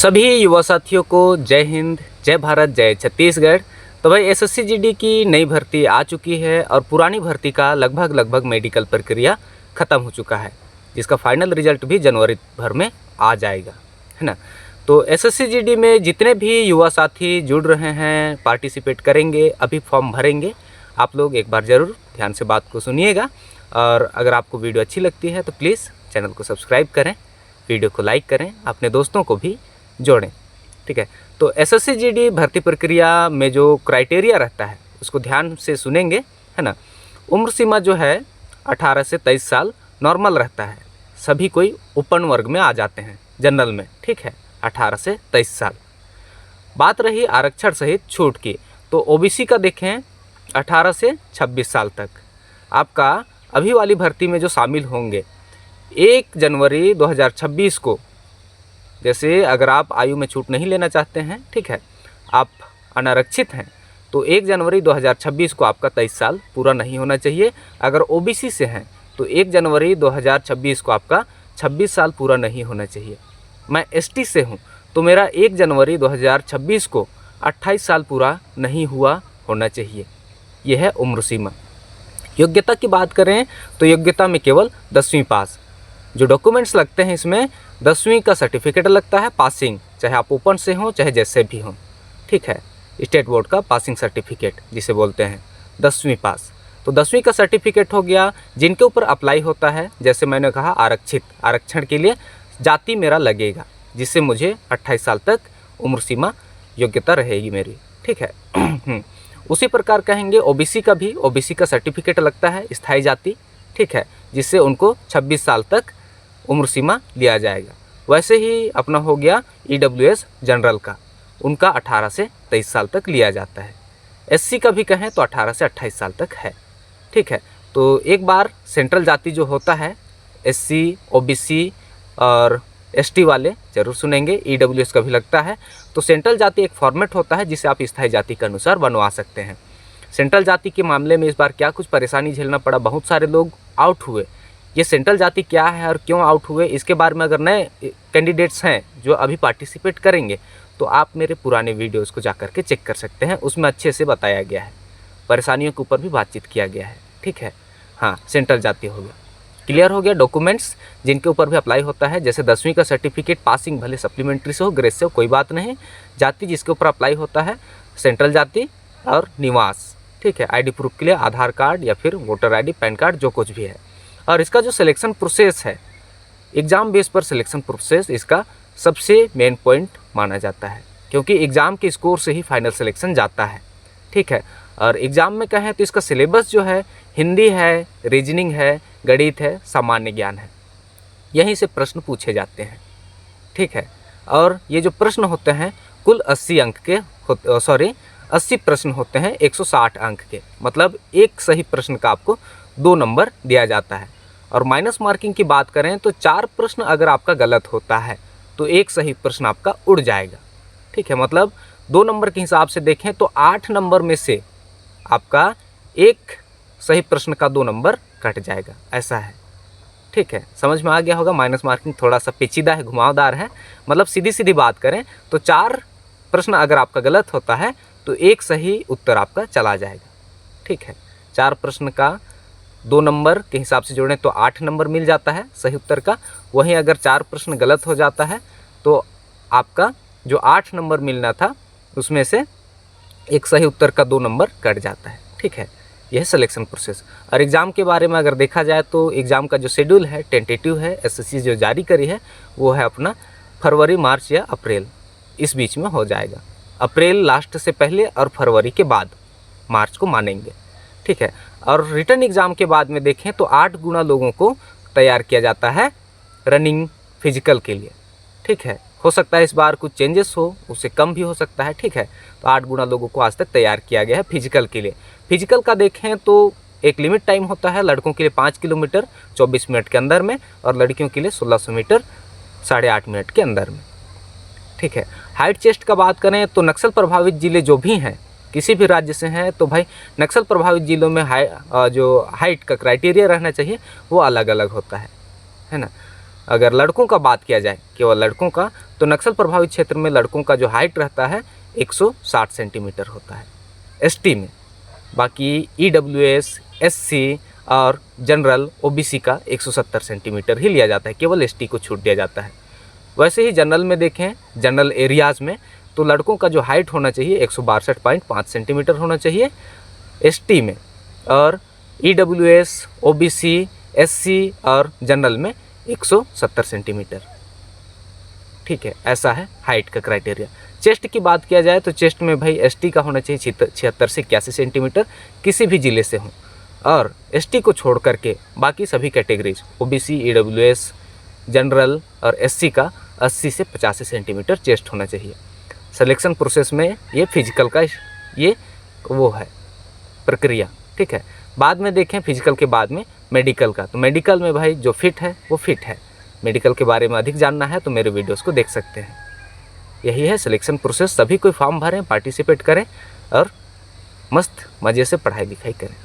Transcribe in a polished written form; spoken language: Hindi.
सभी युवा साथियों को जय हिंद, जय भारत, जय छत्तीसगढ़। तो भाई एसएससी जीडी की नई भर्ती आ चुकी है और पुरानी भर्ती का लगभग मेडिकल प्रक्रिया ख़त्म हो चुका है, जिसका फाइनल रिजल्ट भी जनवरी भर में आ जाएगा, है ना। तो एसएससी जीडी में जितने भी युवा साथी जुड़ रहे हैं, पार्टिसिपेट करेंगे, अभी फॉर्म भरेंगे, आप लोग एक बार ज़रूर ध्यान से बात को सुनिएगा। और अगर आपको वीडियो अच्छी लगती है तो प्लीज़ चैनल को सब्सक्राइब करें, वीडियो को लाइक करें, अपने दोस्तों को भी जोड़ें, ठीक है। तो एसएससी जीडी भर्ती प्रक्रिया में जो क्राइटेरिया रहता है उसको ध्यान से सुनेंगे, है ना। उम्र सीमा जो है 18 से 23 साल नॉर्मल रहता है, सभी कोई ओपन वर्ग में आ जाते हैं जनरल में, ठीक है। 18 से 23 साल। बात रही आरक्षण सहित छूट की, तो ओबीसी का देखें 18 से 26 साल तक आपका अभी वाली भर्ती में जो शामिल होंगे 1 जनवरी 2026 को, जैसे अगर आप आयु में छूट नहीं लेना चाहते हैं, ठीक है, आप अनारक्षित हैं, तो 1 जनवरी 2026 को आपका 23 साल पूरा नहीं होना चाहिए। अगर ओबीसी से हैं तो 1 जनवरी 2026 को आपका 26 साल पूरा नहीं होना चाहिए। मैं एसटी से हूँ तो मेरा 1 जनवरी 2026 को 28 साल पूरा नहीं हुआ होना चाहिए। यह है उम्र सीमा। योग्यता की बात करें तो योग्यता में केवल 10वीं पास। जो डॉक्यूमेंट्स लगते हैं इसमें 10वीं का सर्टिफिकेट लगता है, पासिंग, चाहे आप ओपन से हों चाहे जैसे भी हों, ठीक है। स्टेट बोर्ड का पासिंग सर्टिफिकेट जिसे बोलते हैं 10वीं पास। तो 10वीं का सर्टिफिकेट हो गया। जिनके ऊपर अप्लाई होता है, जैसे मैंने कहा आरक्षित, आरक्षण के लिए जाति मेरा लगेगा, जिससे मुझे 28 साल तक उम्र सीमा योग्यता रहेगी मेरी, ठीक है। उसी प्रकार कहेंगे ओबीसी का भी, ओबीसी का सर्टिफिकेट लगता है स्थायी जाति, ठीक है, जिससे उनको 26 साल तक उम्र सीमा लिया जाएगा। वैसे ही अपना हो गया ईडब्ल्यूएस जनरल का, उनका 18 से 23 साल तक लिया जाता है। एससी का भी कहें तो 18 से 28 साल तक है, ठीक है। तो एक बार सेंट्रल जाति जो होता है, एससी, ओबीसी और एसटी वाले जरूर सुनेंगे, ईडब्ल्यूएस का भी लगता है। तो सेंट्रल जाति एक फॉर्मेट होता है जिसे आप स्थायी जाति के अनुसार बनवा सकते हैं। सेंट्रल जाति के मामले में इस बार क्या कुछ परेशानी झेलना पड़ा, बहुत सारे लोग आउट हुए। ये सेंट्रल जाति क्या है और क्यों आउट हुए, इसके बारे में अगर नए कैंडिडेट्स हैं जो अभी पार्टिसिपेट करेंगे तो आप मेरे पुराने वीडियोस को जा कर के चेक कर सकते हैं, उसमें अच्छे से बताया गया है, परेशानियों के ऊपर भी बातचीत किया गया है, ठीक है। हाँ, सेंट्रल जाति हो गया, क्लियर हो गया। डॉक्यूमेंट्स जिनके ऊपर भी अप्लाई होता है, जैसे 10वीं का सर्टिफिकेट, पासिंग भले सप्लीमेंट्री से हो, ग्रेस से हो, कोई बात नहीं। जाति जिसके ऊपर अप्लाई होता है सेंट्रल जाति और निवास, ठीक है। आईडी प्रूफ के लिए आधार कार्ड या फिर वोटर आईडी, पैन कार्ड, जो कुछ भी है। और इसका जो सिलेक्शन प्रोसेस है, एग्ज़ाम बेस पर सिलेक्शन प्रोसेस इसका सबसे मेन पॉइंट माना जाता है, क्योंकि एग्ज़ाम के स्कोर से ही फाइनल सिलेक्शन जाता है, ठीक है। और एग्ज़ाम में कहें तो इसका सिलेबस जो है हिंदी है, रीजनिंग है, गणित है, सामान्य ज्ञान है, यहीं से प्रश्न पूछे जाते हैं, ठीक है। और ये जो प्रश्न होते हैं कुल 80 अंक के 80 प्रश्न होते हैं 160 अंक के, मतलब एक सही प्रश्न का आपको 2 नंबर दिया जाता है। और माइनस मार्किंग की बात करें तो 4 प्रश्न अगर आपका गलत होता है तो एक सही प्रश्न आपका उड़ जाएगा, ठीक है। मतलब 2 नंबर के हिसाब से देखें तो 8 नंबर में से आपका एक सही प्रश्न का 2 नंबर कट जाएगा, ऐसा है, ठीक है। समझ में आ गया होगा। माइनस मार्किंग थोड़ा सा पेचीदा है, घुमावदार है। मतलब सीधी बात करें तो 4 प्रश्न अगर आपका गलत होता है तो एक सही उत्तर आपका चला जाएगा, ठीक है। 4 प्रश्न का 2 नंबर के हिसाब से जोड़ें तो 8 नंबर मिल जाता है सही उत्तर का। वहीं अगर 4 प्रश्न गलत हो जाता है तो आपका जो 8 नंबर मिलना था उसमें से एक सही उत्तर का 2 नंबर कट जाता है, ठीक है। यह सिलेक्शन प्रोसेस। और एग्ज़ाम के बारे में अगर देखा जाए तो एग्ज़ाम का जो शेड्यूल है टेंटेटिव है, एसएससी जो जारी करी है वो है अपना फरवरी, मार्च या अप्रैल, इस बीच में हो जाएगा। अप्रैल लास्ट से पहले और फरवरी के बाद मार्च को मानेंगे, ठीक है। और रिटर्न एग्ज़ाम के बाद में देखें तो 8 गुना लोगों को तैयार किया जाता है रनिंग फिजिकल के लिए, ठीक है। हो सकता है इस बार कुछ चेंजेस हो, उससे कम भी हो सकता है, ठीक है। तो 8 गुना लोगों को आज तक तैयार किया गया है फिजिकल के लिए। फिजिकल का देखें तो एक लिमिट टाइम होता है, लड़कों के लिए 5 किलोमीटर 24 मिनट के अंदर में और लड़कियों के लिए 1600 मीटर 8.5 मिनट के अंदर में, ठीक है। हाइट चेस्ट का बात करें तो नक्सल प्रभावित जिले जो भी हैं, किसी भी राज्य से हैं, तो भाई नक्सल प्रभावित जिलों में जो हाइट का क्राइटेरिया रहना चाहिए वो अलग अलग होता है ना। अगर लड़कों का बात किया जाए, केवल लड़कों का, तो नक्सल प्रभावित क्षेत्र में लड़कों का जो हाइट रहता है 160 सेंटीमीटर होता है एसटी में। बाकी ईडब्ल्यूएस, एससी और जनरल ओबीसी का 170 सेंटीमीटर ही लिया जाता है, केवल एसटी को छूट दिया जाता है। वैसे ही जनरल में देखें, जनरल एरियाज़ में, तो लड़कों का जो हाइट होना चाहिए 162.5 सेंटीमीटर होना चाहिए एसटी में, और ईडब्ल्यूएस, ओबीसी, एससी और जनरल में 170 सेंटीमीटर। ठीक है, ऐसा है हाइट का क्राइटेरिया। चेस्ट की बात किया जाए तो चेस्ट में भाई एसटी का होना चाहिए 76 से 81 सेंटीमीटर, किसी भी ज़िले से हो, और एसटी को छोड़ करके बाकी सभी कैटेगरीज ओबीसी, ईडब्ल्यूएस, जनरल और एससी का 80 से 85 सेंटीमीटर चेस्ट होना चाहिए। सिलेक्शन प्रोसेस में ये फिजिकल का ये वो है प्रक्रिया। ठीक है, बाद में देखें फिजिकल के बाद में मेडिकल का, तो मेडिकल में भाई जो फिट है वो फिट है। मेडिकल के बारे में अधिक जानना है तो मेरे वीडियोस को देख सकते हैं। यही है सिलेक्शन प्रोसेस। सभी कोई फॉर्म भरें, पार्टिसिपेट करें और मस्त मज़े से पढ़ाई लिखाई करें।